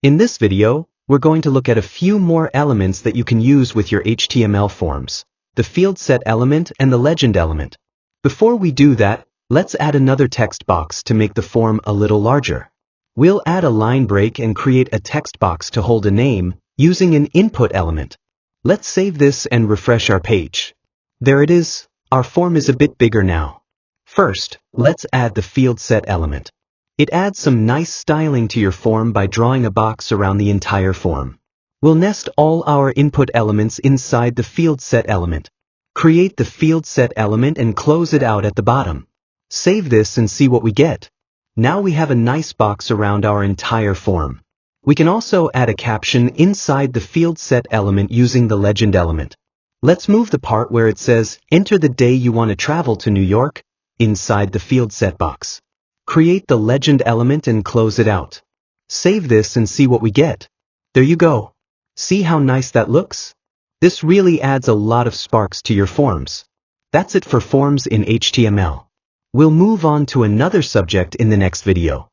In this video, we're going to look at a few more elements that you can use with your HTML forms, the field set element and the legend element. Before we do that, let's add another text box to make the form a little larger. We'll add a line break and create a text box to hold a name using an input element. Let's save this and refresh our page. There it is. Our form is a bit bigger now. First, let's add the field set element. It adds some nice styling to your form by drawing a box around the entire form. We'll nest all our input elements inside the field set element. Create the field set element and close it out at the bottom. Save this and see what we get. Now we have a nice box around our entire form. We can also add a caption inside the field set element using the legend element. Let's move the part where it says, "Enter the day you want to travel to New York," inside the field set box. Create the legend element and close it out. Save this and see what we get. There you go. See how nice that looks? This really adds a lot of sparks to your forms. That's it for forms in HTML. We'll move on to another subject in the next video.